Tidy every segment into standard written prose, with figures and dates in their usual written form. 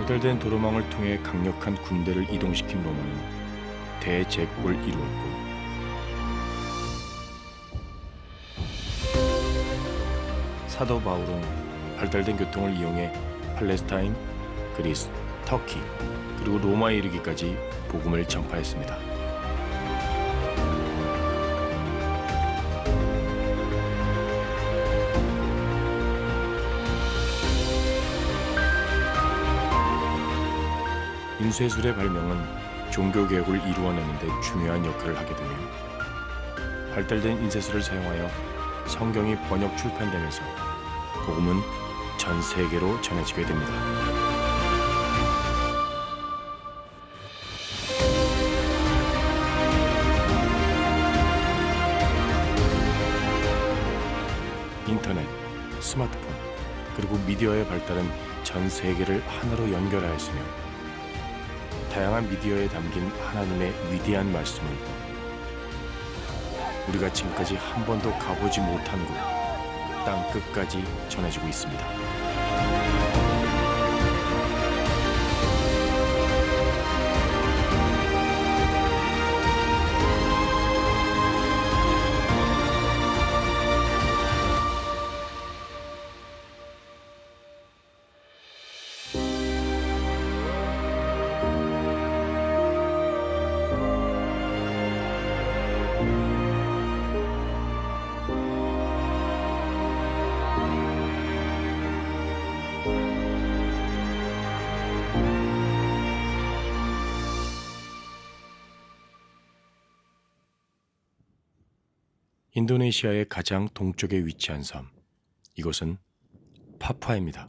발달된 도로망을 통해 강력한 군대를 이동시킨 로마는 대제국을 이루었고, 사도 바울은 발달된 교통을 이용해 팔레스타인, 그리스, 터키, 그리고 로마에 이르기까지 복음을 전파했습니다. 인쇄술의 발명은 종교개혁을 이루어내는 데 중요한 역할을 하게 되며, 발달된 인쇄술을 사용하여 성경이 번역 출판되면서 복음은 전 세계로 전해지게 됩니다. 인터넷, 스마트폰, 그리고 미디어의 발달은 전 세계를 하나로 연결하였으며, 다양한 미디어에 담긴 하나님의 위대한 말씀을 우리가 지금까지 한 번도 가보지 못한 곳, 땅 끝까지 전해주고 있습니다. 인도네시아의 가장 동쪽에 위치한 섬, 이곳은 파푸아입니다.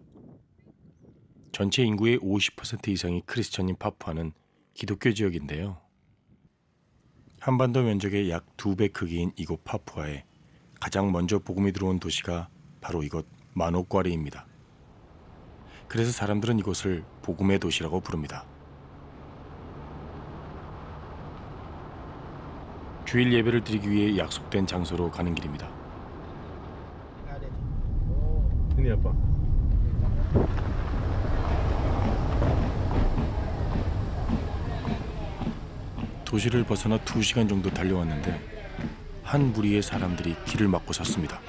전체 인구의 50% 이상이 크리스천인 파푸아는 기독교 지역인데요. 한반도 면적의 약 2배 크기인 이곳 파푸아에 가장 먼저 복음이 들어온 도시가 바로 이곳 마노과리입니다. 그래서 사람들은 이곳을 복음의 도시라고 부릅니다. 주일 예배를 드리기 위해 약속된 장소로 가는 길입니다. Ini apa? 도시를 벗어나 2시간 정도 달려왔는데 한 무리의 사람들이 길을 막고 섰습니다.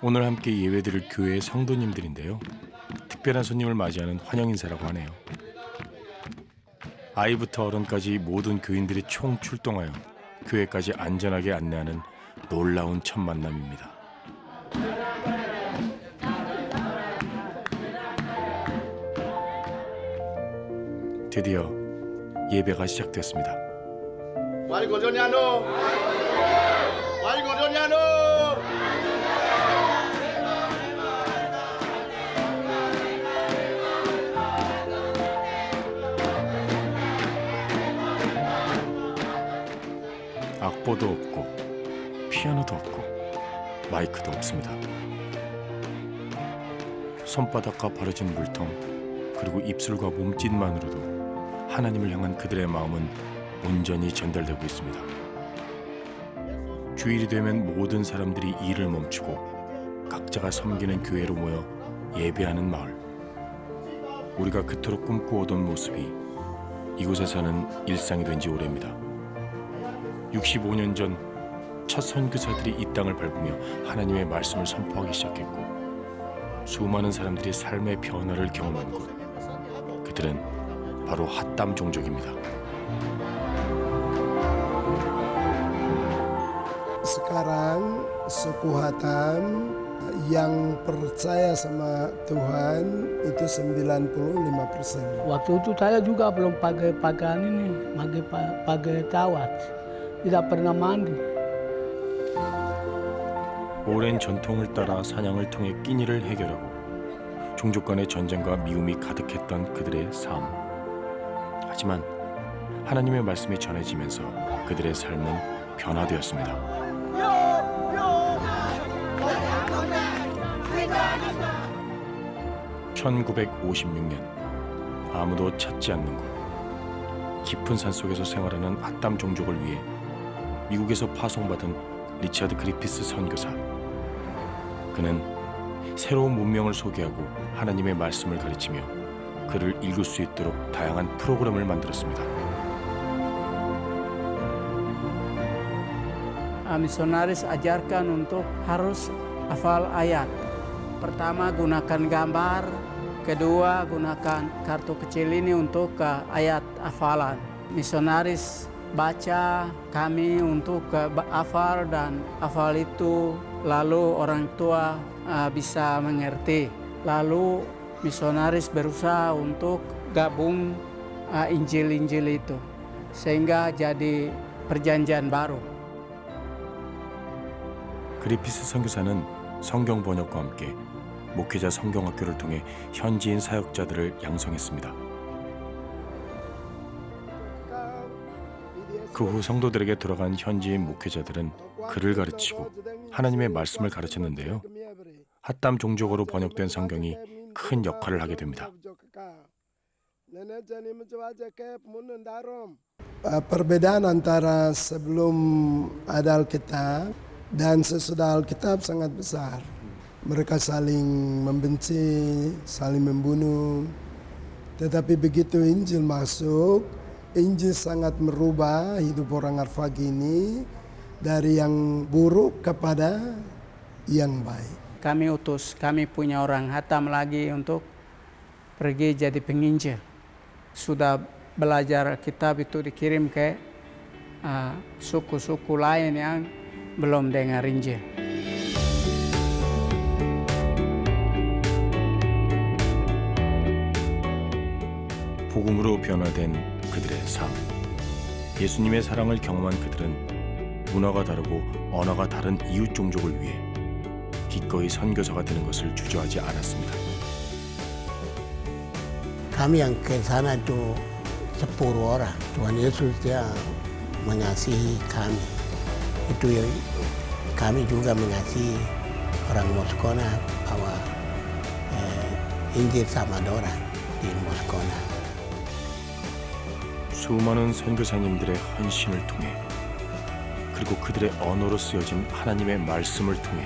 오늘 함께 예배드릴 교회의 성도님들인데요. 특별한 손님을 맞이하는 환영 인사라고 하네요. 아이부터 어른까지 모든 교인들이 총 출동하여 교회까지 안전하게 안내하는 놀라운 첫 만남입니다. 드디어 예배가 시작됐습니다. Waligodoniano. Waligodoniano. 악보도 없고 피아노도 없고 마이크도 없습니다. 손바닥과 벌어진 물통, 그리고 입술과 몸짓만으로도 하나님을 향한 그들의 마음은 온전히 전달되고 있습니다. 주일이 되면 모든 사람들이 일을 멈추고 각자가 섬기는 교회로 모여 예배하는 마을. 우리가 그토록 꿈꿔오던 모습이 이곳에서는 일상이 된 지 오래입니다. 65년 전 첫 선교사들이 이 땅을 밟으며 하나님의 말씀을 선포하기 시작했고, 수많은 사람들이 삶의 변화를 경험한 곳, 그들은 바로 핫담 종족입니다. Sekarang suku Hatam yang percaya sama Tuhan itu 95%. Waktu itu saya juga belum pakai pakaian ini, pakai tawat, tidak pernah mandi. 오랜 전통을 따라 사냥을 통해 끼니를 해결하고 종족 간의 전쟁과 미움이 가득했던 그들의 삶. 하지만 하나님의 말씀이 전해지면서 그들의 삶은 변화되었습니다. 1956년 아무도 찾지 않는 곳 깊은 산속에서 생활하는 핫담 종족을 위해 미국에서 파송받은 리차드 그리피스 선교사. 그는 새로운 문명을 소개하고 하나님의 말씀을 가르치며 그를 읽을 수 있도록 다양한 프로그램을 만들었습니다. Misionaris ajarkan untuk harus hafal ayat. Pertama gunakan gambar, kedua gunakan kartu kecil ini untuk ayat hafalan. Misionaris baca kami untuk hafal dan hafal itu lalu orang tua bisa mengerti. Lalu misionaris berusaha untuk gabung Injil-Injil itu sehingga jadi perjanjian baru. 그리피스 선교사는 성경 번역과 함께 목회자 성경학교를 통해 현지인 사역자들을 양성했습니다. 그 후 성도들에게 돌아간 현지인 목회자들은 그를 가르치고 하나님의 말씀을 가르쳤는데요. 핫담 종족어로 번역된 성경이 큰 역할을 하게 됩니다. Perbedaan antara sebelum ada Alkitab dan sesudah Alkitab sangat besar. Mereka saling membenci, saling membunuh. Tetapi begitu Injil masuk, Injil sangat merubah hidup orang Arfak ini dari yang buruk kepada yang baik. Kami punya orang Hatam lagi untuk pergi jadi penginjil. Sudah belajar kitab itu dikirim ke suku-suku lain yang belum dengar Injil. 복음으로 변화된 그들의 삶. 예수님의 사랑을 경험한 그들은 문화가 다르고 언어가 다른 이웃 종족을 위해 기꺼이 선교사가 되는 것을 주저하지 않았습니다. Kami yang ke sana itu 10 orang. Tuhan Yesus dia mengasihi kami. Itu kami juga mengasihi orang Moskona bahwa Injil sama dorang di Moskona. 수많은 선교사님들의 헌신을 통해 그리고 그들의 언어로 쓰여진 하나님의 말씀을 통해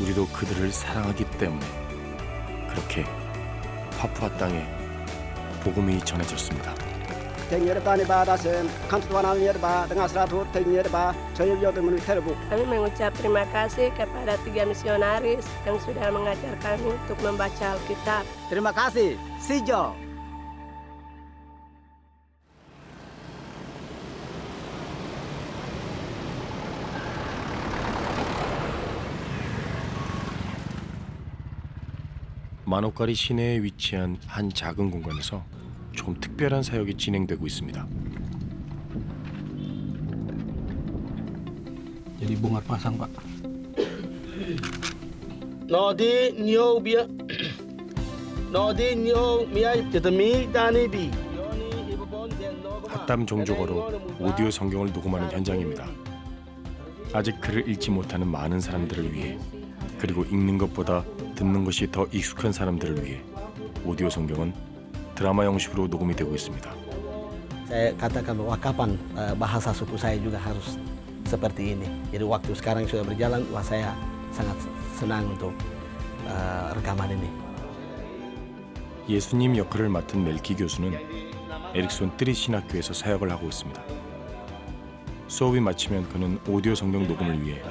우리도 그들을 사랑하기 때문에 그렇게 파푸아 땅에 복음이 전해졌습니다. Kami mengucap terima kasih kepada 3 misionaris yang sudah mengajar kami untuk membaca Alkitab. Terima kasih, Sijo. 마노카리 시내에 위치한 한 작은 공간에서 좀 특별한 사역이 진행되고 있습니다. Jadi bongkar pasang, Pak. Nodi nyo bia. Nodi nyo mia tetemi tanibi. 핫담 종족어로 오디오 성경을 녹음하는 현장입니다. 아직 글을 읽지 못하는 많은 사람들을 위해 그리고 읽는 것보다 듣는 것이 더 익숙한 사람들을 위해 오디오 성경은 드라마 형식으로 녹음이 되고 있습니다. Saya katakan bahwa kapan bahasa suku saya juga harus seperti ini. Jadi waktu sekarang sudah berjalan, wah saya sangat senang untuk rekaman ini. 예수님 역할을 맡은 멜키 교수는 에릭손 뜨리 신학교에서 사역을 하고 있습니다. 수업이 마치면 그는 오디오 성경 녹음을 위해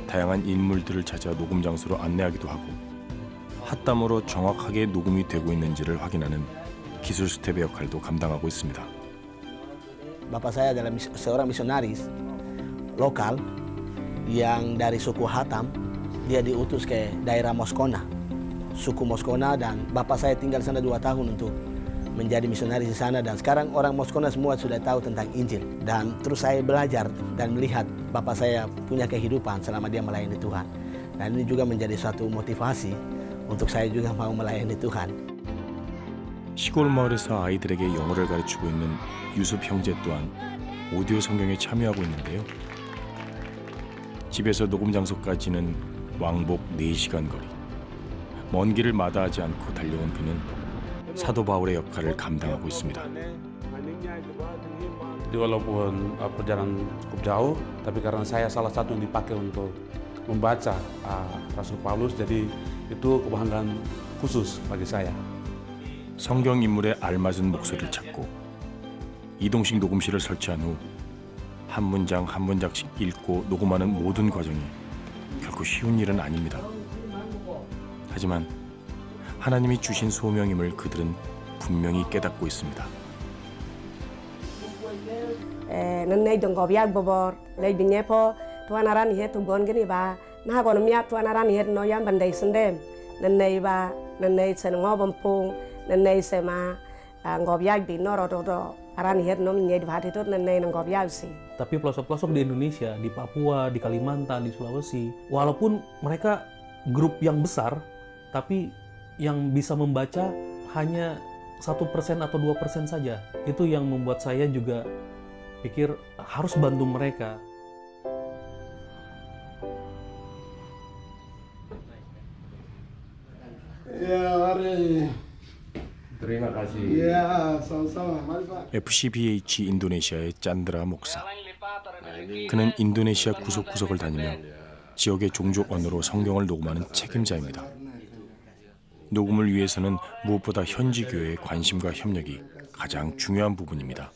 다양한 인물들을 찾아 녹음 장소로 안내하기도 하고 핫담으로 정확하게 녹음이 되고 있는지를 확인하는 기술 스텝의 역할도 감당하고 있습니다. Bapak saya adalah seorang misionaris lokal yang dari suku Hatam. Dia diutus ke daerah Moskona, suku Moskona, dan bapak saya tinggal sana 2 tahun untuk menjadi misionaris di sana, dan sekarang orang Moskona semua sudah tahu tentang Injil. Dan terus saya belajar dan melihat bapak saya punya kehidupan selama dia melayani Tuhan. Dan ini juga menjadi suatu motivasi untuk saya juga mau melayani Tuhan. 시골 마을에서 아이들에게 영어를 가르치고 있는 유습 형제 또한 오디오 성경에 참여하고 있는데요. 집에서 녹음 장소까지는 왕복 4시간 거리. 먼 길을 마다하지 않고 달려온 그는 사도 바울의 역할을 감당하고 있습니다. Jadi walaupun perjalanan cukup jauh, tapi karena saya salah satu yang dipakai untuk membaca Rasul Paulus, jadi itu kebanggaan khusus bagi saya. 성경 인물에 알맞은 목소리를 찾고 이동식 녹음실을 설치한 후 한 문장 한 문장씩 읽고 녹음하는 모든 과정이 결코 쉬운 일은 아닙니다. 하지만 하나님이 주신 소명임을 그들은 분명히 깨닫고 있습니다. Nenei dong gobiak bobor lei dinyepo tuan aran het tugon gini ba nah kono miap tuan aran het no yam bandai sendem nenei ba nenei sen ngobompung nenei sema gobiak di noro do aran het no nyed bhat itu nenei nang gobiak si. Tapi pelosok-pelosok di Indonesia, di Papua, di Kalimantan, di Sulawesi, walaupun mereka grup yang besar, tapi yang bisa membaca hanya 1% atau 2% saja. Itu yang membuat saya juga pikir harus bantu mereka. Ya, mari. Terima kasih. Ya, sama-sama. Mari, Pak. FCBH 인도네시아의 짠드라 목사. 그는 인도네시아 구석구석을 다니며 지역의 종족 언어로 성경을 녹음하는 책임자입니다. 녹음을 위해서는 무엇보다 현지 교회의 관심과 협력이 가장 중요한 부분입니다.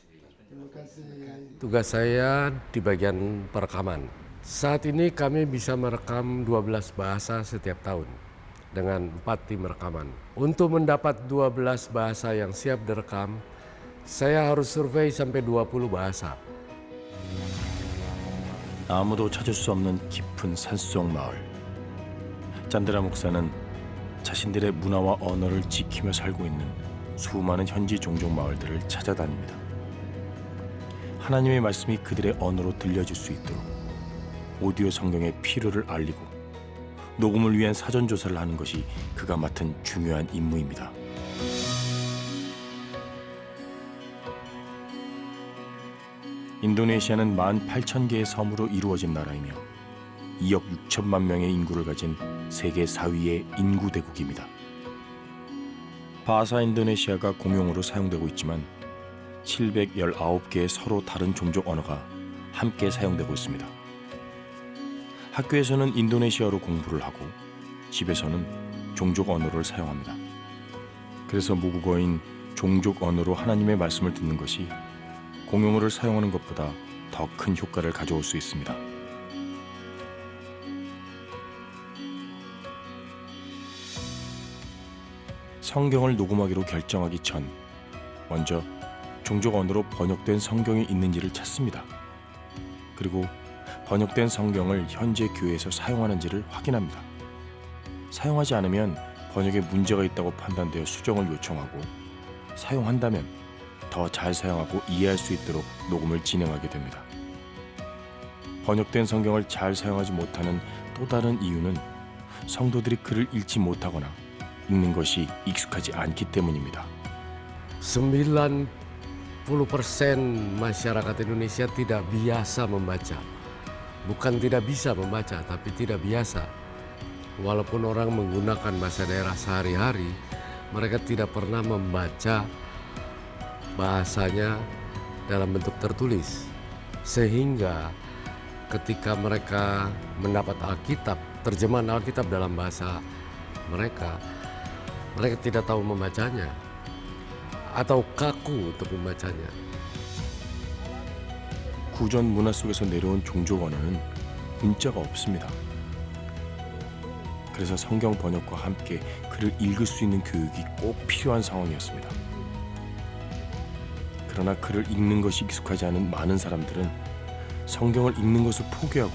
Tugas saya di bagian perekaman. Saat ini kami bisa merekam 12 bahasa setiap tahun dengan 4 tim rekaman. Untuk mendapat 12 bahasa yang siap direkam, saya harus survei sampai 20 bahasa. 아무도 찾을 수 없는 깊은 산속 마을. 짠드라 목사는 자신들의 문화와 언어를 지키며 살고 있는 수많은 현지 종족 마을들을 찾아다닙니다. 하나님의 말씀이 그들의 언어로 들려질 수 있도록 오디오 성경의 필요를 알리고 녹음을 위한 사전 조사를 하는 것이 그가 맡은 중요한 임무입니다. 인도네시아는 18,000개의 섬으로 이루어진 나라이며 2억 6천만 명의 인구를 가진 세계 4위의 인구 대국입니다. 바하사 인도네시아가 공용어로 사용되고 있지만 719개의 서로 다른 종족 언어가 함께 사용되고 있습니다. 학교에서는 인도네시아어로 공부를 하고 집에서는 종족 언어를 사용합니다. 그래서 모국어인 종족 언어로 하나님의 말씀을 듣는 것이 공용어를 사용하는 것보다 더 큰 효과를 가져올 수 있습니다. 성경을 녹음하기로 결정하기 전 먼저 종족 언어로 번역된 성경이 있는지를 찾습니다. 그리고 번역된 성경을 현재 교회에서 사용하는지를 확인합니다. 사용하지 않으면 번역에 문제가 있다고 판단되어 수정을 요청하고 사용한다면 더 잘 사용하고 이해할 수 있도록 녹음을 진행하게 됩니다. 번역된 성경을 잘 사용하지 못하는 또 다른 이유는 성도들이 글을 읽지 못하거나 읽는 것이 익숙하지 않기 때문입니다. 90% masyarakat Indonesia tidak biasa membaca. Bukan tidak bisa membaca, tapi tidak biasa. Walaupun orang menggunakan bahasa daerah sehari-hari, mereka tidak pernah membaca bahasanya dalam bentuk tertulis. Sehingga ketika mereka mendapat Alkitab, terjemahan Alkitab dalam bahasa mereka tidak tahu membacanya atau kaku untuk membacanya. 구전 문화 속에서 내려온 종족 언어는 문자가 없습니다. 그래서 성경 번역과 함께 글을 읽을 수 있는 교육이 꼭 필요한 상황이었습니다. 그러나 글을 읽는 것이 익숙하지 않은 많은 사람들은 성경을 읽는 것을 포기하고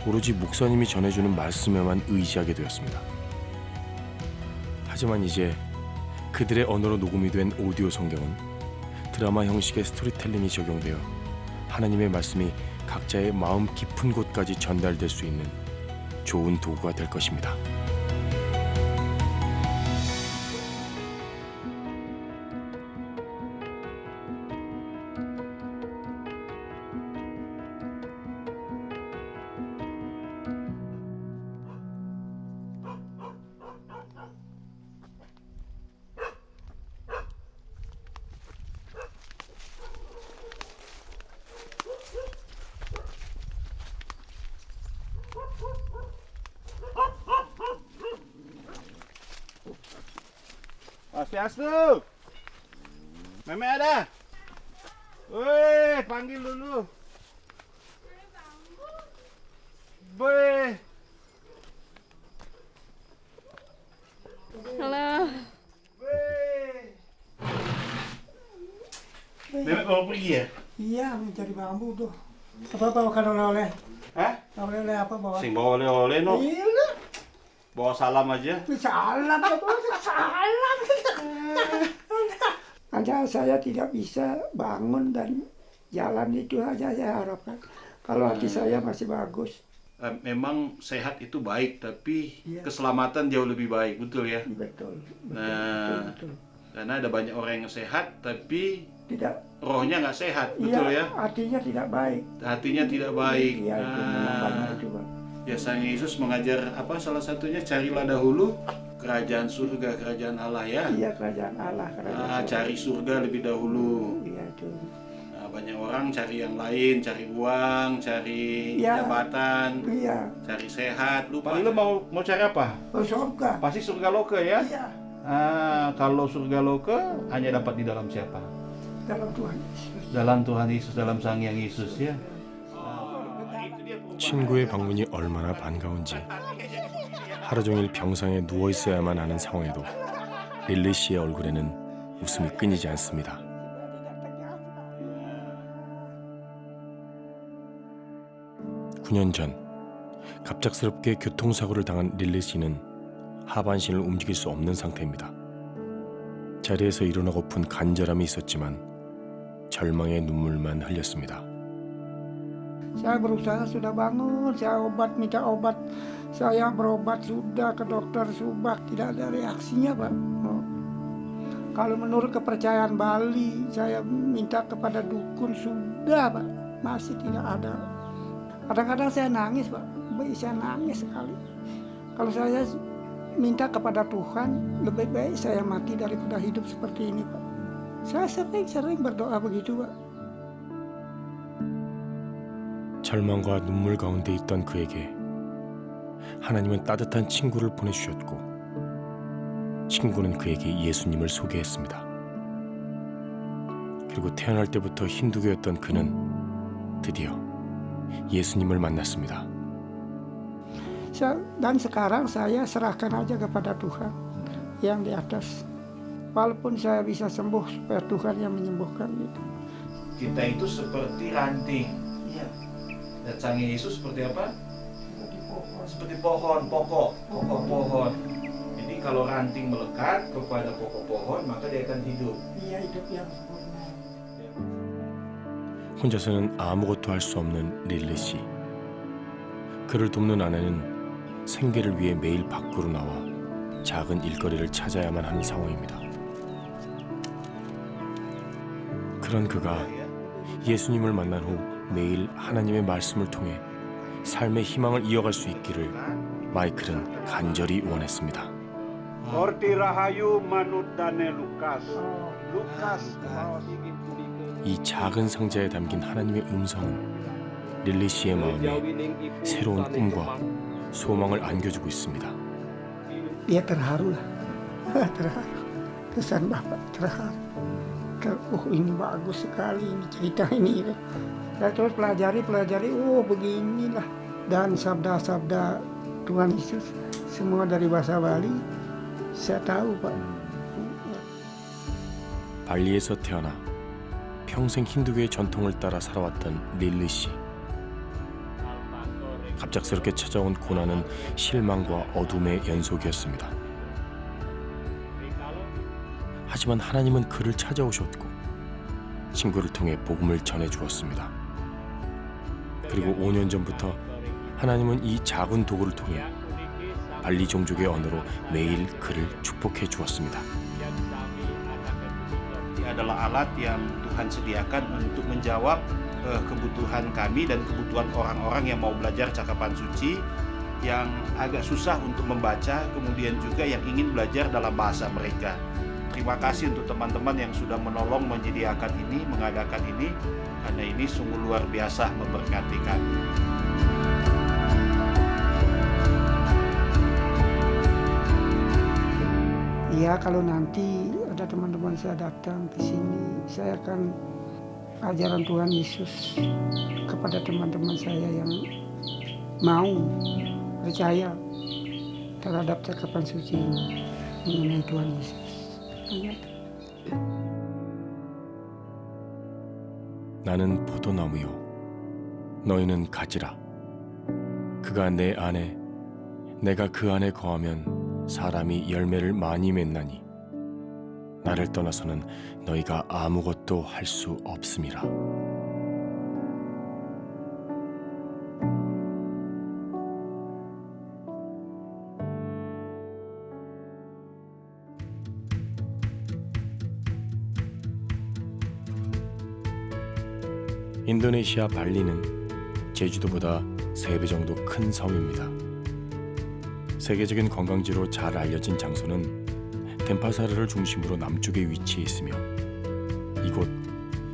오로지 목사님이 전해주는 말씀에만 의지하게 되었습니다. 하지만 이제 그들의 언어로 녹음이 된 오디오 성경은 드라마 형식의 스토리텔링이 적용되어 하나님의 말씀이 각자의 마음 깊은 곳까지 전달될 수 있는 좋은 도구가 될 것입니다. Swastiastu. Meme ada? Woi, panggil dulu. Woi. Halo. Meme mau pergi ya? Iya, mencari bambu tuh. Apa bawakan oleh-oleh? Hah? Oleh-oleh apa bawa? Sing bawa oleh-oleh no. Iya. Bawa salam aja. Salam apa? Salam. Hanya saya tidak bisa bangun dan jalan itu aja saya harapkan. Kalau hati saya masih bagus. Memang sehat itu baik, tapi Iya. keselamatan jauh lebih baik, betul ya? Betul. Nah, betul. karena ada banyak orang yang sehat, tapi Tidak. rohnya nggak sehat, betul Iya, ya? hatinya tidak baik. Hatinya tidak baik. Iya, itu memang banyak itu, Pak. Ya, Sang Yesus mengajar apa? Salah satunya carilah dahulu kerajaan surga, kerajaan Allah ya. Iya, kerajaan Allah. Kerajaan Cari surga lebih dahulu. Iya, itu. Nah, banyak orang cari yang lain, cari uang, cari Iya. jabatan, Iya. cari sehat. Lupa. Lu mau cari apa? Oh, surga. Pasti surga loka ya? Iya. Kalau surga loka hanya dapat di dalam siapa? Dalam Tuhan Yesus. Dalam Tuhan Yesus, dalam Sang Hyang Yesus ya. 친구의 방문이 얼마나 반가운지 하루 종일 병상에 누워 있어야만 하는 상황에도 릴리 씨의 얼굴에는 웃음이 끊이지 않습니다. (9년) 전 갑작스럽게 교통사고를 당한 릴리 씨는 하반신을 움직일 수 없는 상태입니다. 자리에서 일어나고픈 간절함이 있었지만 절망의 눈물만 흘렸습니다. Saya berusaha sudah bangun, saya minta obat, saya berobat sudah ke dokter Subak, tidak ada reaksinya Pak. Kalau menurut kepercayaan Bali, saya minta kepada dukun sudah Pak, masih tidak ada. Kadang-kadang saya nangis Pak, saya nangis sekali. Kalau saya minta kepada Tuhan, lebih baik saya mati daripada hidup seperti ini Pak. Saya sering berdoa begitu Pak. 절망과 눈물 가운데 있던 그에게 하나님은 따뜻한 친구를 보내주셨고 친구는 그에게 예수님을 소개했습니다. 그리고 태어날 때부터 힌두교였던 그는 드디어 예수님을 만났습니다. Dan sekarang saya serahkan aja kepada Tuhan yang di atas. Walaupun saya bisa sembuh, supaya Tuhan yang menyembuhkan gitu. Kita itu seperti ranting. Iya. Dan Sang Yesus seperti apa? Seperti pohon, pokok pohon. Jadi kalau ranting melekat kepada pokok pohon, maka dia akan hidup. Iya, hidup yang sempurna. 혼자서는 아무것도 할 수 없는 릴리 씨. 그를 돕는 아내는 생계를 위해 매일 밖으로 나와 작은 일거리를 찾아야만 하는 상황입니다. 그런 그가 예수님을 만난 후 매일 하나님의 말씀을 통해 삶의 희망을 이어갈 수 있기를 마이클은 간절히 원했습니다. Orti Rahayu Manut Dane Lukas. 이 작은 상자에 담긴 하나님의 음성은 릴리 씨의 마음에 새로운 꿈과 소망을 안겨주고 있습니다. Dia terharu lah, terharu. Kesan Bapak terharu. Ini bagus sekali ini cerita ini. Saya terus pelajari, beginilah. Dan sabda-sabda Tuhan Yesus semua dari bahasa Bali saya tahu Pak. 발리에서 태어나 평생 힌두교의 전통을 따라 살아왔던 릴리 씨. 갑작스럽게 찾아온 고난은 실망과 어둠의 연속이었습니다. 하지만 하나님은 그를 찾아오셨고 친구를 통해 복음을 전해주었습니다. 그리고 5년 전부터 하나님은 이 작은 도구를 통해 발리 종족의 언어로 매일 그를 축복해 주었습니다. Ini adalah alat yang Tuhan sediakan untuk menjawab kebutuhan kami dan kebutuhan orang-orang yang mau belajar cakapan suci, yang agak susah untuk membaca, kemudian juga yang ingin belajar dalam bahasa mereka. Terima kasih untuk teman-teman yang sudah menolong menyediakan ini, mengadakan ini, karena ini sungguh luar biasa memberkati kami. Ya kalau nanti ada teman-teman saya datang ke sini, saya akan ajaran Tuhan Yesus kepada teman-teman saya yang mau percaya terhadap cakapan suci ini mengenai Tuhan Yesus. Amin. 나는 포도나무요 너희는 가지라 그가 내 안에 내가 그 안에 거하면 사람이 열매를 많이 맺나니 나를 떠나서는 너희가 아무것도 할 수 없음이라. 인도네시아 발리는 제주도보다 3배 정도 큰 섬입니다. 세계적인 관광지로 잘 알려진 장소는 덴파사르를 중심으로 남쪽에 위치해 있으며 이곳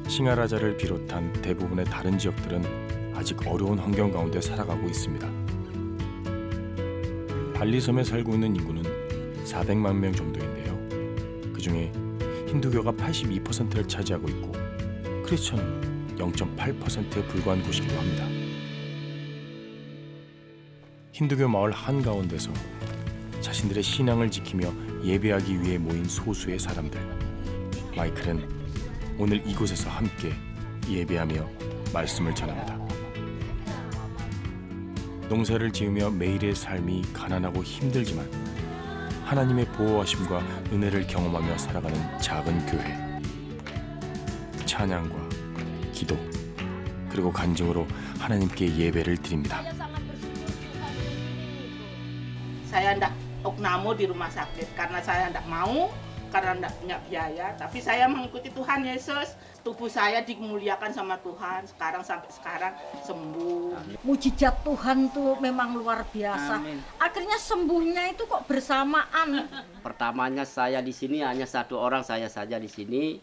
싱가라자를 비롯한 대부분의 다른 지역들은 아직 어려운 환경 가운데 살아가고 있습니다. 발리섬에 살고 있는 인구는 400만 명 정도인데요. 그중에 힌두교가 82%를 차지하고 있고 크리스천은 0.8%에 불과한 곳이기도 합니다. 힌두교 마을 한가운데서 자신들의 신앙을 지키며 예배하기 위해 모인 소수의 사람들. 마이클은 오늘 이곳에서 함께 예배하며 말씀을 전합니다. 농사를 지으며 매일의 삶이 가난하고 힘들지만 하나님의 보호하심과 은혜를 경험하며 살아가는 작은 교회. 찬양과 기도 그리고 간증으로 하나님께 예배를 드립니다. Saya ndak oknamo di rumah sakit karena saya ndak mau, karena ndak punya biaya. Tapi saya mengikuti Tuhan Yesus. Tubuh saya dimuliakan sama Tuhan. Sekarang sampai sekarang sembuh. Mujizat Tuhan tuh memang luar biasa. Amin. Akhirnya sembuhnya itu kok bersamaan. Pertamanya saya di sini hanya satu orang saya saja di sini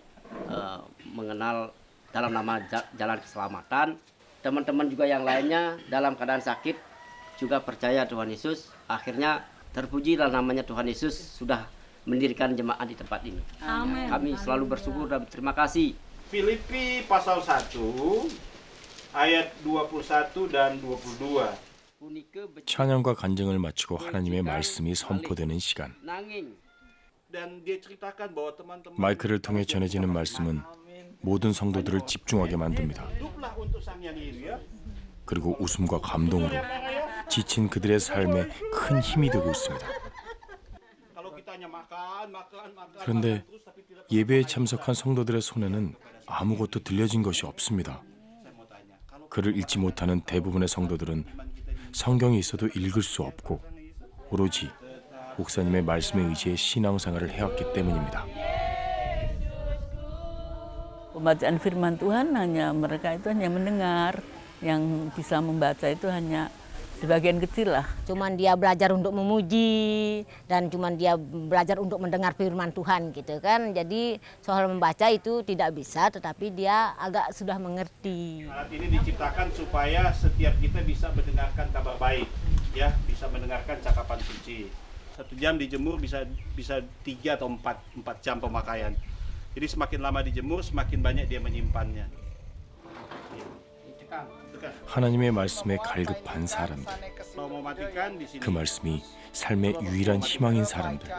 mengenal dalam nama Jalan Keselamatan. Teman-teman juga yang lainnya dalam keadaan sakit juga percaya Tuhan Yesus. Akhirnya terpujilah namanya Tuhan Yesus sudah mendirikan jemaat di tempat ini. Amin. Kami selalu bersyukur dan terima kasih. Filipi pasal 1 ayat 21 dan 22. 찬양과 간증을 마치고 하나님의 말씀이 선포되는 시간. Dan dia ceritakan bahwa teman-teman 마이크를 통해 전해지는 말씀은 모든 성도들을 집중하게 만듭니다. hiduplah untuk Sang Hyang Yesus. 그리고 웃음과 감동으로 지친 그들의 삶에 큰 힘이 되고 있습니다. 그런데 예배에 참석한 성도들의 손에는 아무것도 들려진 것이 없습니다. 글을 읽지 못하는 대부분의 성도들은 성경이 있어도 읽을 수 없고 오로지 목사님의 말씀에 의지해 신앙생활을 해왔기 때문입니다. Pembacaan firman Tuhan hanya mereka itu hanya mendengar, yang bisa membaca itu hanya sebagian kecil lah. Cuman dia belajar untuk memuji dan cuman dia belajar untuk mendengar firman Tuhan gitu kan. Jadi soal membaca itu tidak bisa, tetapi dia agak sudah mengerti. Alat ini diciptakan supaya setiap kita bisa mendengarkan kabar baik, ya, bisa mendengarkan cakapan suci. 1 jam dijemur bisa 3 atau 4 jam pemakaian. Jadi semakin lama dijemur, semakin banyak dia menyimpannya. 하나님의 말씀에 갈급한 사람들, 그 말씀이 삶의 유일한 희망인 사람들.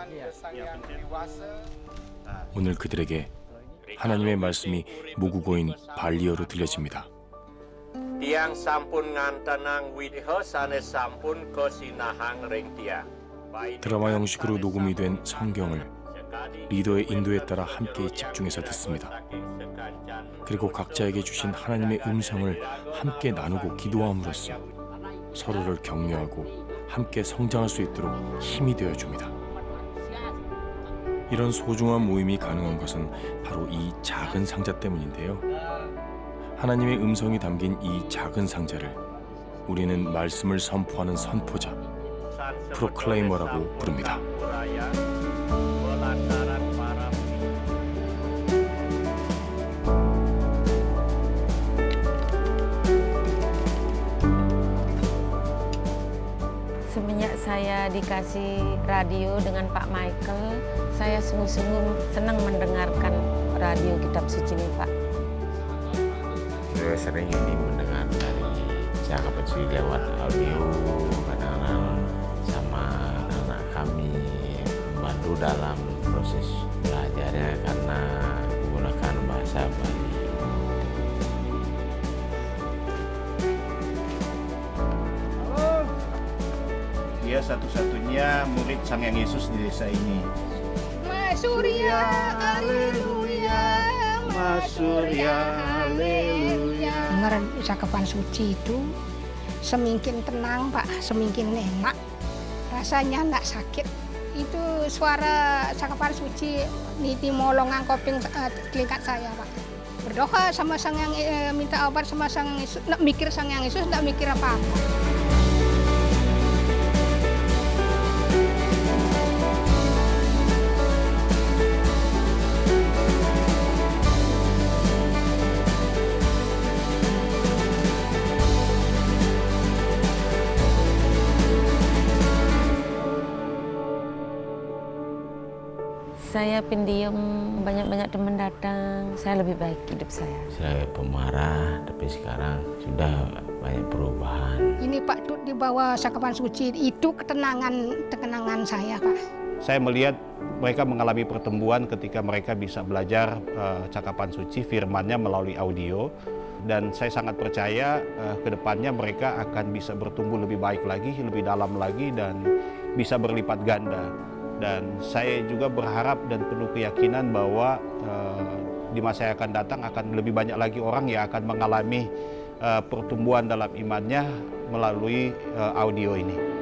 오늘 그들에게 하나님의 말씀이 모국어인 발리어로 들려집니다. Tiang sampun ngantenang widho sanes sampun kesinahang ring tiang. 드라마 형식으로 녹음이 된 성경을 리더의 인도에 따라 함께 집중해서 듣습니다. 그리고 각자에게 주신 하나님의 음성을 함께 나누고 기도함으로써 서로를 격려하고 함께 성장할 수 있도록 힘이 되어줍니다. 이런 소중한 모임이 가능한 것은 바로 이 작은 상자 때문인데요. 하나님의 음성이 담긴 이 작은 상자를 우리는 말씀을 선포하는 선포자, 프로클레이머라고 부릅니다. saya dikasih radio dengan Pak Michael, saya sungguh-sungguh senang mendengarkan radio Kitab Suci ini, Pak. Saya sering ini mendengar dari Cakapan Suci lewat audio, kadang-kadang sama anak kami membantu dalam proses belajarnya karena menggunakan bahasa Bali. Dia satu-satunya murid Sang Hyang Yesus di desa ini. Mas Surya, haleluya. Mas Surya, haleluya. Dengar Cakapan Suci itu semakin tenang, Pak, semakin enak. Rasanya enggak sakit. Itu suara Cakapan Suci niti molong angkoping telinga saya, Pak. Berdoa sama Sang Hyang, minta obat sama Sang Yesus, enggak mikir Sang Hyang Yesus, enggak mikir apa-apa. Saya pendiam, banyak-banyak teman datang, saya lebih baik hidup saya. Saya pemarah, tapi sekarang sudah banyak perubahan. Ini Pak Tut di bawah Cakapan Suci itu ketenangan saya, Pak. Saya melihat mereka mengalami pertumbuhan ketika mereka bisa belajar Cakapan Suci, firman-Nya melalui audio. Dan saya sangat percaya ke depannya mereka akan bisa bertumbuh lebih baik lagi, lebih dalam lagi, dan bisa berlipat ganda. Dan saya juga berharap dan penuh keyakinan bahwa di masa yang akan datang akan lebih banyak lagi orang yang akan mengalami pertumbuhan dalam imannya melalui audio ini.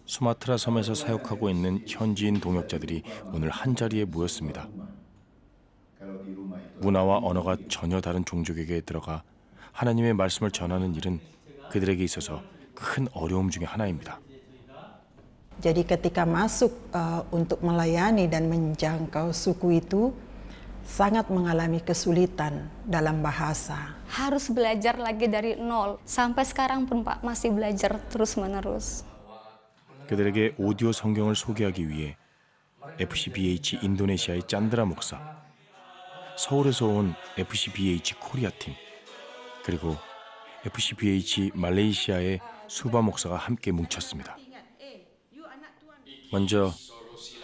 수마트라 섬에서 사역하고 있는 현지인 동역자들이 오늘 한자리에 모였습니다. 문화와 언어가 전혀 다른 종족에게 들어가 하나님의 말씀을 전하는 일은 그들에게 있어서 큰 어려움 중에 하나입니다. Jadi ketika masuk untuk melayani dan menjangkau suku itu sangat mengalami kesulitan dalam bahasa. Harus belajar lagi dari nol. Sampai sekarang pun Pak masih belajar terus-menerus. 그들에게 오디오 성경을 소개하기 위해 FCBH 인도네시아의 짠드라 목사, 서울에서 온 FCBH 코리아 팀, 그리고 FCBH 말레이시아의 수바 목사가 함께 뭉쳤습니다. 먼저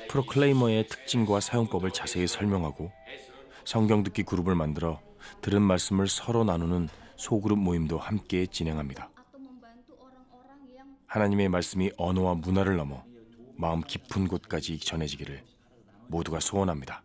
프로클레이머의 특징과 사용법을 자세히 설명하고 성경 듣기 그룹을 만들어 들은 말씀을 서로 나누는 소그룹 모임도 함께 진행합니다. 하나님의 말씀이 언어와 문화를 넘어 마음 깊은 곳까지 전해지기를 모두가 소원합니다.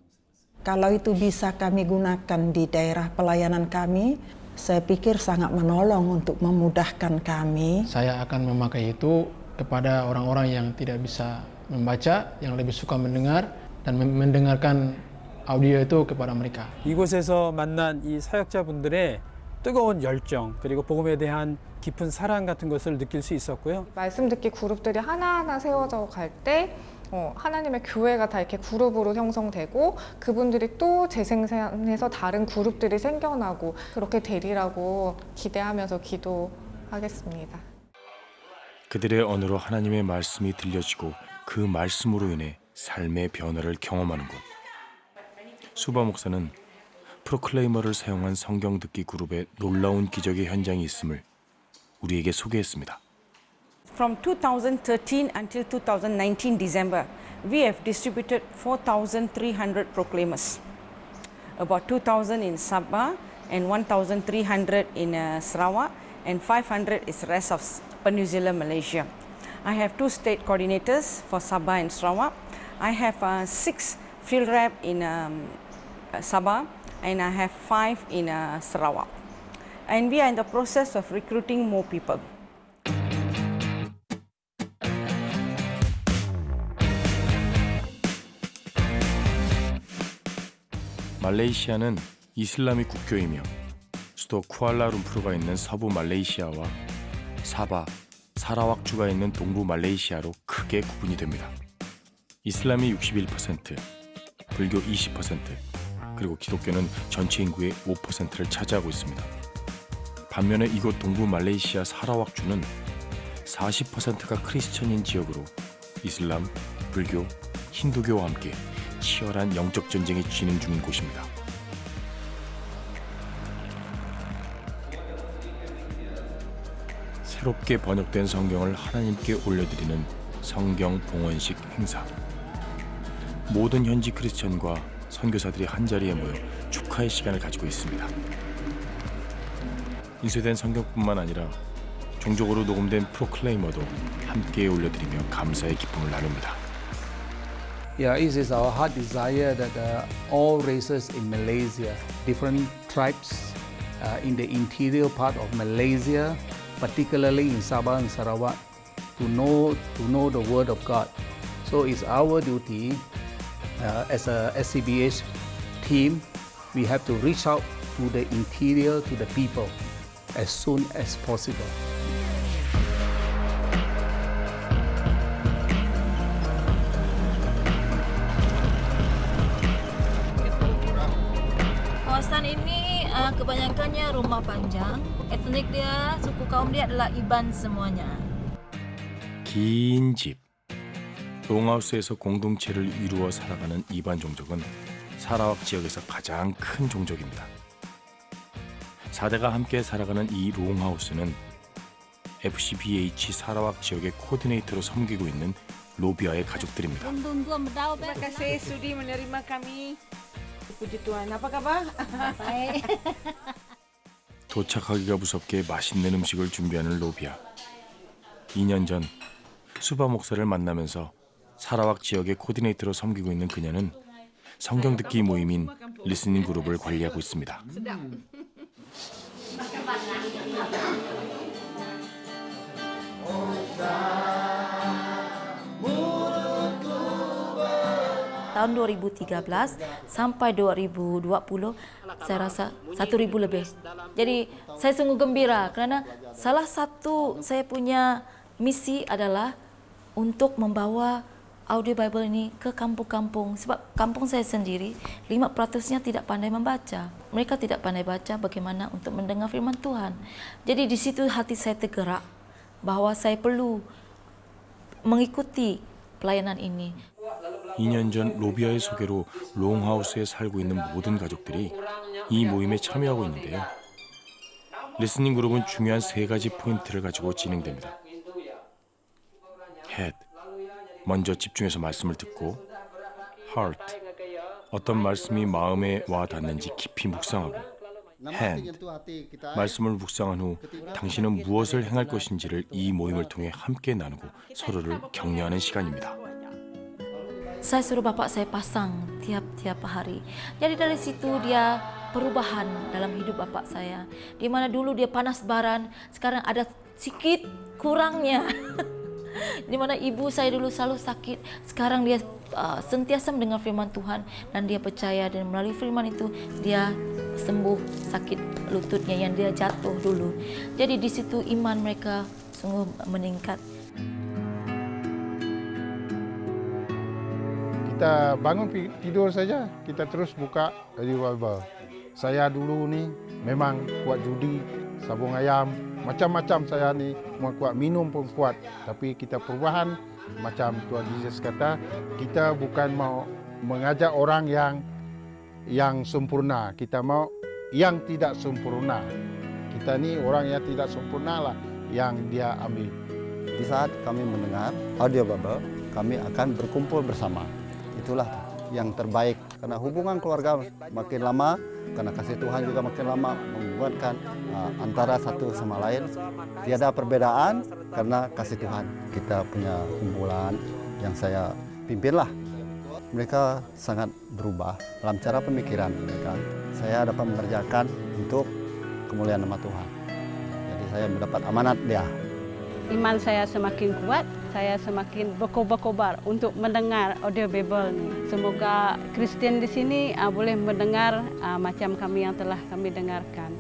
Kalau itu bisa kami gunakan di daerah pelayanan kami, saya pikir sangat menolong untuk memudahkan kami. Saya akan memakai itu kepada orang-orang yang tidak bisa membaca, yang lebih suka mendengar dan mendengarkan audio itu kepada mereka. 이곳에서 만난 이 사역자분들의 뜨거운 열정 그리고 복음에 대한 깊은 사랑 같은 것을 느낄 수 있었고요. 말씀 듣기 그룹들이 하나하나 세워져 갈 때 하나님의 교회가 다 이렇게 그룹으로 형성되고 그분들이 또 재생산해서 다른 그룹들이 생겨나고 그렇게 되리라고 기대하면서 기도하겠습니다. 그들의 언어로 하나님의 말씀이 들려지고 그 말씀으로 인해 삶의 변화를 경험하는 곳. 수바 목사는 프로클레이머를 사용한 성경 듣기 그룹의 놀라운 기적의 현장이 있음을 우리에게 소개했습니다. From 2013 until 2019 December, we have distributed 4,300 proclaimers. About 2,000 in Sabah and 1,300 in Sarawak and 500 is the rest of Peninsula Malaysia. I have 2 state coordinators for Sabah and Sarawak. I have 6 field rep in Sabah and I have 5 in Sarawak. And we are in the process of recruiting more people. 말레이시아는 이슬람이 국교이며 수도 쿠알라룸푸르가 있는 서부 말레이시아와 사바, 사라왁주가 있는 동부 말레이시아로 크게 구분이 됩니다. 이슬람이 61%, 불교 20%, 그리고 기독교는 전체 인구의 5%를 차지하고 있습니다. 반면에 이곳 동부 말레이시아 사라왁주는 40%가 크리스천인 지역으로 이슬람, 불교, 힌두교와 함께 치열한 영적 전쟁이 진행 중인 곳입니다. 새롭게 번역된 성경을 하나님께 올려드리는 성경 봉헌식 행사. 모든 현지 크리스천과 선교사들이 한자리에 모여 축하의 시간을 가지고 있습니다. 인쇄된 성경뿐만 아니라 종족으로 녹음된 프로클레이머도 함께 올려드리며 감사의 기쁨을 나눕니다. Yeah, it is our heart desire that all races in Malaysia, different tribes in the interior part of Malaysia, particularly in Sabah and Sarawak, to know the word of God. So it's our duty as a SCBH team, we have to reach out to the interior, to the people as soon as possible. Kawasan ini kebanyakannya rumah panjang. Etnik dia, suku kaum dia adalah Iban semuanya. 긴 집. 롱하우스에서 공동체를 이루어 살아가는 이반 종족은 사라왁 지역에서 가장 큰 종족입니다. 4대가 함께 살아가는 이 롱하우스는 FCBH 사라왁 지역의 코디네이터로 섬기고 있는 로비아의 가족들입니다. Terima kasih sudi menerima kami. Puji Tuhan, apa kabar? Baik. 도착하기가 무섭게 맛있는 음식을 준비하는 로비아. 2년 전 수바 목사를 만나면서 사라왁 지역의 코디네이터로 섬기고 있는 그녀는 성경 듣기 모임인 리스닝 그룹을 관리하고 있습니다. Tahun 2013 sampai 2020 saya rasa 1.000 lebih. Jadi saya sungguh gembira karena salah satu saya punya misi adalah untuk membawa audio Bible ini ke kampung-kampung. Sebab kampung saya sendiri 5%-nya tidak pandai membaca. Mereka tidak pandai baca bagaimana untuk mendengar firman Tuhan. Jadi di situ hati saya tergerak bahwa saya perlu mengikuti pelayanan ini. 2년 전 로비아의 소개로 롱하우스에 살고 있는 모든 가족들이 이 모임에 참여하고 있는데요. 리스닝 그룹은 중요한 3가지 포인트를 가지고 진행됩니다. Head, 먼저 집중해서 말씀을 듣고, Heart, 어떤 말씀이 마음에 와 닿는지 깊이 묵상하고, Hand, 말씀을 묵상한 후 당신은 무엇을 행할 것인지를 이 모임을 통해 함께 나누고 서로를 격려하는 시간입니다. Saya suruh bapak saya pasang tiap-tiap hari. Jadi dari situ dia perubahan dalam hidup bapak saya. Di mana dulu dia panas baran, sekarang ada sedikit kurangnya. Di mana ibu saya dulu selalu sakit, sekarang dia sentiasa mendengar firman Tuhan dan dia percaya dan melalui firman itu dia sembuh sakit lututnya yang dia jatuh dulu. Jadi di situ iman mereka sungguh meningkat. Kita bangun tidur saja, kita terus buka dari Bible. Saya dulu ni memang kuat judi, sabung ayam, macam-macam saya ni mau kuat minum pun kuat. Tapi kita perubahan macam Tuhan Yesus kata, kita bukan mau mengajak orang yang sempurna, kita mau yang tidak sempurna. Kita ni orang yang tidak sempurna lah yang dia ambil. Di saat kami mendengar audio Bible, kami akan berkumpul bersama. Itulah yang terbaik karena hubungan keluarga makin lama, karena kasih Tuhan juga makin lama membuatkan antara satu sama lain tiada perbedaan karena kasih Tuhan. Kita punya kumpulan yang saya pimpinlah. Mereka sangat berubah dalam cara pemikiran mereka. Saya dapat mengerjakan untuk kemuliaan nama Tuhan. Jadi saya mendapat amanat dia. Iman saya semakin kuat, saya semakin berkobar-kobar untuk mendengar audio Bible ini. Semoga Kristen di sini boleh mendengar macam kami yang telah kami dengarkan.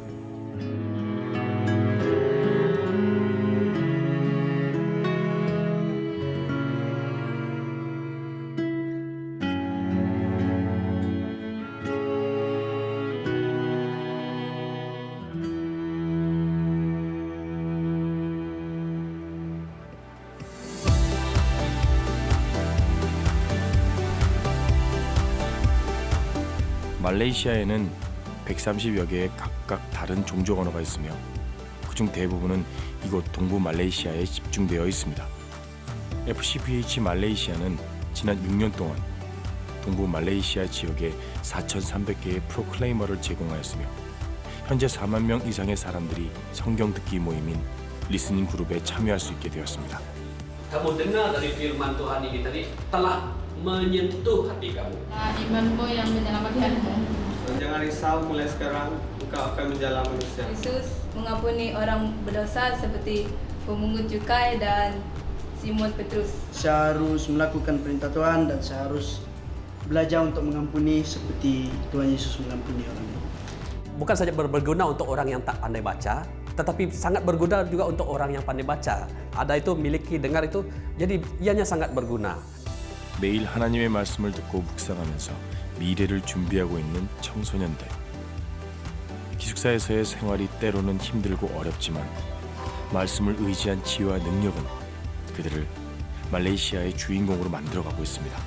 말레이시아에는 130여 개의 각각 다른 종족 언어가 있으며 그중 대부분은 이곳 동부 말레이시아에 집중되어 있습니다. FCPH 말레이시아는 지난 6년 동안 동부 말레이시아 지역에 4,300개의 프로클레이머를 제공하였으며 현재 4만 명 이상의 사람들이 성경 듣기 모임인 리스닝 그룹에 참여할 수 있게 되었습니다. Kamu dengar dari firman Tuhan ini tadi telah menyentuh hati kamu. Imanmu yang menyelamatkanmu. Jangan risau, mulai sekarang engkau akan menjadi manusia. Yesus mengampuni orang berdosa seperti pemungut cukai dan Simon Petrus. Saya harus melakukan perintah Tuhan dan saya harus belajar untuk mengampuni seperti Tuhan Yesus mengampuni orang lain. Bukan saja berguna untuk orang yang tak pandai baca, tetapi sangat berguna juga untuk orang yang pandai baca. Ada itu miliki dengar itu, jadi ianya sangat berguna. 매일 하나님의 말씀을 듣고 묵상하면서 미래를 준비하고 있는 청소년들. 기숙사에서의 생활이 때로는 힘들고 어렵지만 말씀을 의지한 지혜와 능력은 그들을 말레이시아의 주인공으로 만들어가고 있습니다.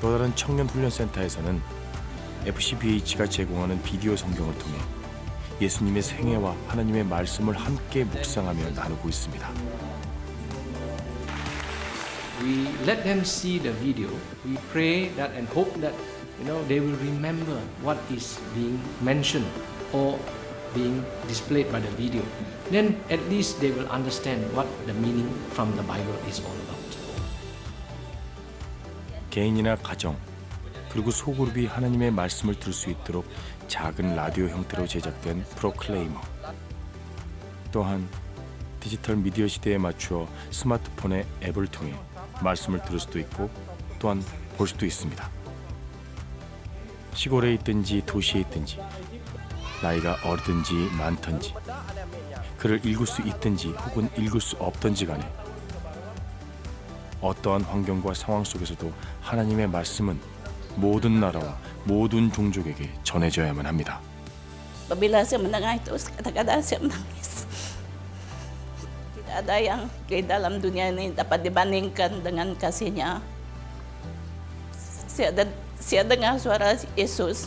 또 다른 청년 훈련센터에서는 FCBH가 제공하는 비디오 성경을 통해 예수님의 생애와 하나님의 말씀을 함께 묵상하며 나누고 있습니다. We let them see the video. We pray that and hope that they will remember what is being mentioned or being displayed by the video. Then at least they will understand what the meaning from the Bible is all about. 개인이나 가정 그리고 소그룹이 하나님의 말씀을 들을 수 있도록 작은 라디오 형태로 제작된 프로클레이머. 또한 디지털 미디어 시대에 맞추어 스마트폰의 앱을 통해 말씀을 들을 수도 있고 또한 볼 수도 있습니다. 시골에 있든지 도시에 있든지 나이가 어리든지 많든지 글을 읽을 수 있든지 혹은 읽을 수 없든지 간에 어떠한 환경과 상황 속에서도 하나님의 말씀은 모든 나라와 모든 종족에게 전해져야만 합니다. Apabila saya mendengar itu, kadang-kadang saya menangis. Tidak ada yang di dalam dunia ini dapat dibandingkan dengan kasih-Nya. Saya dengar suara Yesus.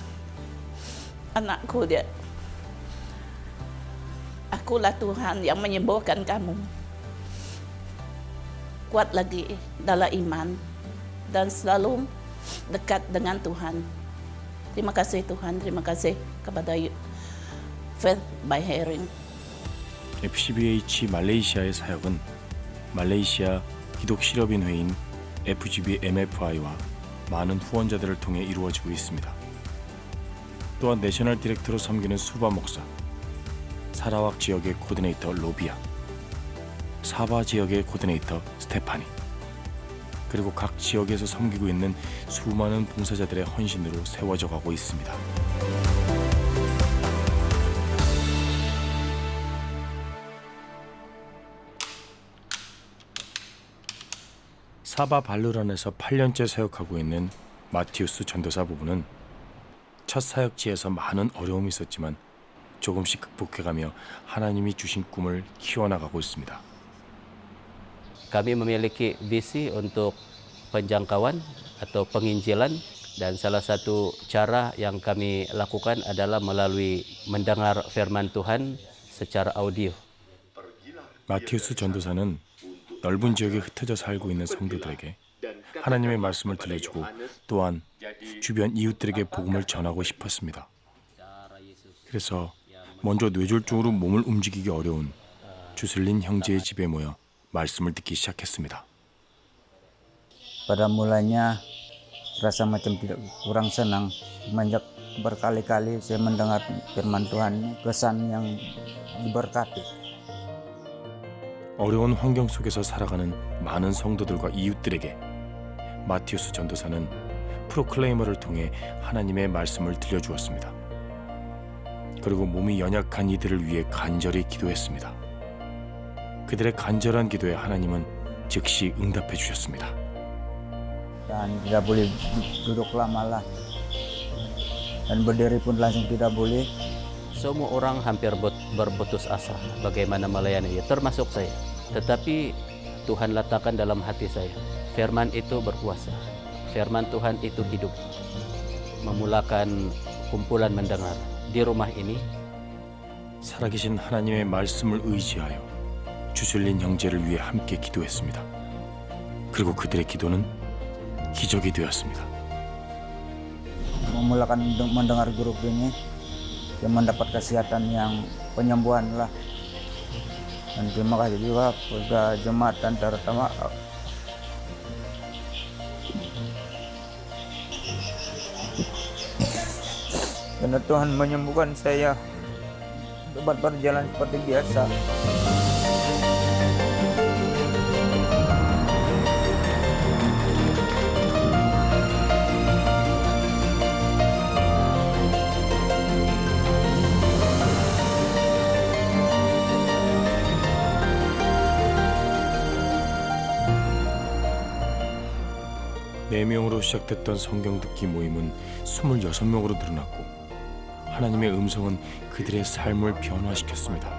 Anakku dia. Akulah Tuhan yang menyembuhkan kamu. Kuat lagi dalam iman dan selalu dekat dengan Tuhan. Terima kasih Tuhan, terima kasih kepada Faith by Hearing. FCBH 말레이시아의 사역은 말레이시아 기독실업인회인 FGB MFI와 많은 후원자들을 통해 이루어지고 있습니다. 또한 내셔널 디렉터로 섬기는 수바 목사, 사라왁 지역의 코디네이터 로비아, 사바 지역의 코디네이터 스테파니, 그리고 각 지역에서 섬기고 있는 수많은 봉사자들의 헌신으로 세워져 가고 있습니다. 사바 발루란에서 8년째 사역하고 있는 마티우스 전도사 부부는 첫 사역지에서 많은 어려움이 있었지만 조금씩 극복해가며 하나님이 주신 꿈을 키워나가고 있습니다. Kami memiliki visi untuk penjangkauan atau penginjilan dan salah satu cara yang kami lakukan adalah melalui mendengar firman Tuhan secara audio. 마티우스 전도사는 넓은 지역에 흩어져 살고 있는 성도들에게 하나님의 말씀을 들려주고 또한 주변 이웃들에게 복음을 전하고 싶었습니다. 그래서 먼저 뇌졸중으로 몸을 움직이기 어려운 주슬린 형제의 집에 모여 말씀을 듣기 시작했습니다. Pada mulanya rasa macam tidak kurang senang, semenjak berkali-kali saya mendengar firman Tuhan, kesan yang diberkati. 어려운 환경 속에서 살아가는 많은 성도들과 이웃들에게 마티우스 전도사는 프로클레이머를 통해 하나님의 말씀을 들려주었습니다. 그리고 몸이 연약한 이들을 위해 간절히 기도했습니다. 그들의 간절한 기도에 하나님은 즉시 응답해 주셨습니다. Dan tidak boleh duduk lama lah. Dan berdiri pun langsung tidak boleh. Semua orang hampir berputus asa bagaimana melayani dia, termasuk saya. Tetapi Tuhan letakkan dalam hati saya, firman itu berkuasa. Firman Tuhan itu hidup. memulakan kumpulan mendengar di rumah ini. 살아계신 하나님의 말씀을 의지하여 주술린 형제를 위해 함께 기도했습니다. 그리고 그들의 기도는 기적이 되었습니다. Memulakan mendengar grup ini, yang mendapat kesehatan yang penyembuhan lah. Dan terima kasih juga kepada jemaat dan terutama karena Tuhan menyembuhkan saya, dapat berjalan seperti biasa. 네 명으로 시작됐던 성경 듣기 모임은 26명으로 늘어났고 하나님의 음성은 그들의 삶을 변화시켰습니다.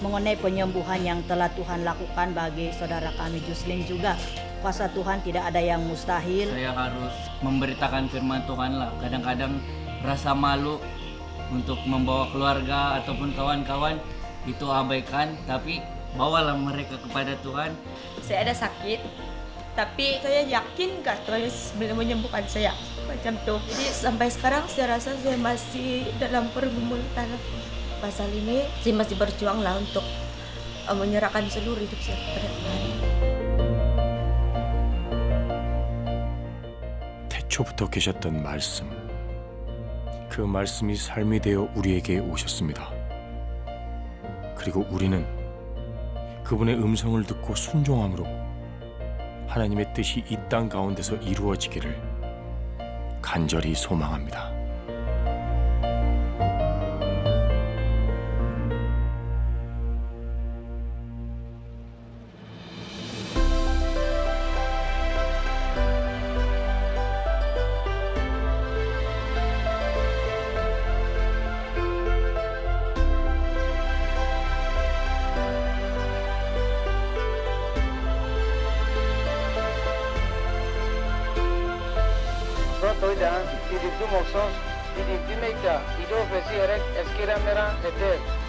Mengenai penyembuhan yang telah Tuhan lakukan bagi saudara kami Juslin juga, kuasa Tuhan tidak ada yang mustahil. Saya harus memberitakan firman Tuhan lah. Kadang-kadang rasa malu untuk membawa keluarga ataupun kawan-kawan itu abaikan, tapi bawalah mereka kepada Tuhan. Saya ada sakit, tapi saya yakin Tuhan Yesus belum menyembuhkan saya macam tuh. Jadi sampai sekarang saya rasa saya masih dalam pergumulan pasal ini. Saya masih berjuang lah untuk menyerahkan seluruh hidup saya kepada Tuhan. 태초부터 계셨던 말씀, 그 말씀이 삶이 되어 우리에게 오셨습니다. 그리고 우리는 그분의 음성을 듣고 순종함으로 하나님의 뜻이 이 땅 가운데서 이루어지기를 간절히 소망합니다.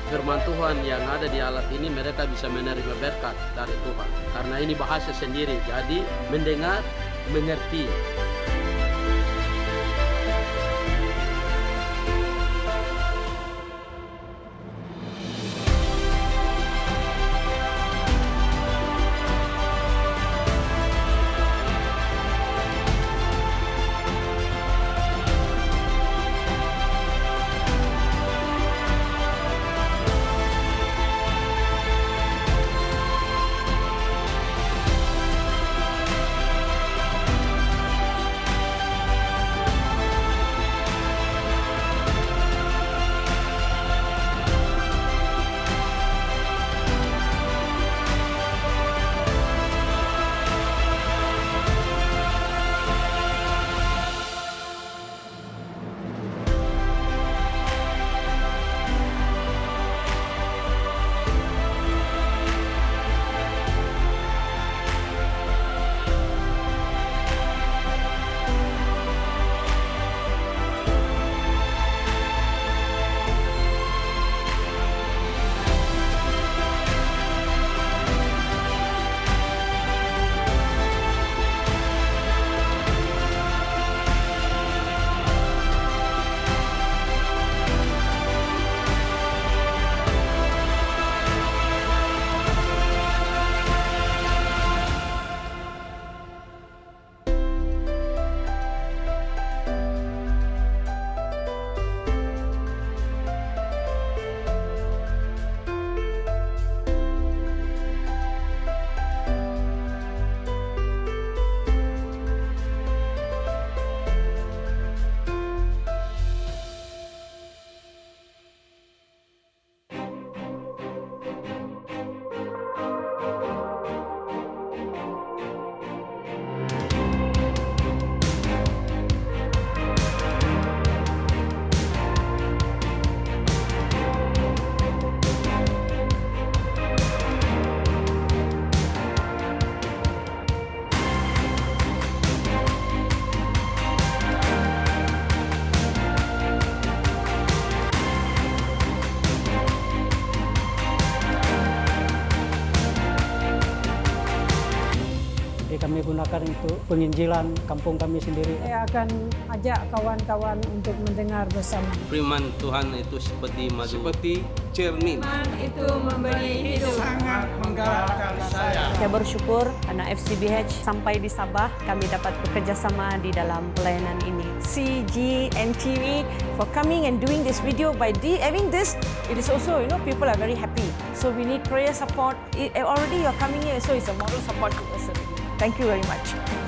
Firman Tuhan yang ada di alat ini mereka bisa menerima berkat dari Tuhan. Karena ini bahasa sendiri, jadi mendengar, mengerti. membawakan untuk penginjilan kampung kami sendiri. Saya akan ajak kawan-kawan untuk mendengar bersama. Firman Tuhan itu seperti madu, seperti cermin. Itu memberi hidup. Sangat menggerakkan saya. Saya bersyukur karena FCBH sampai di Sabah kami dapat bekerja sama di dalam pelayanan ini. CGNTV for coming and doing this video. By having this, it is also, people are very happy. So we need prayer support. Already you're coming here, so it's a moral support to us. Thank you very much.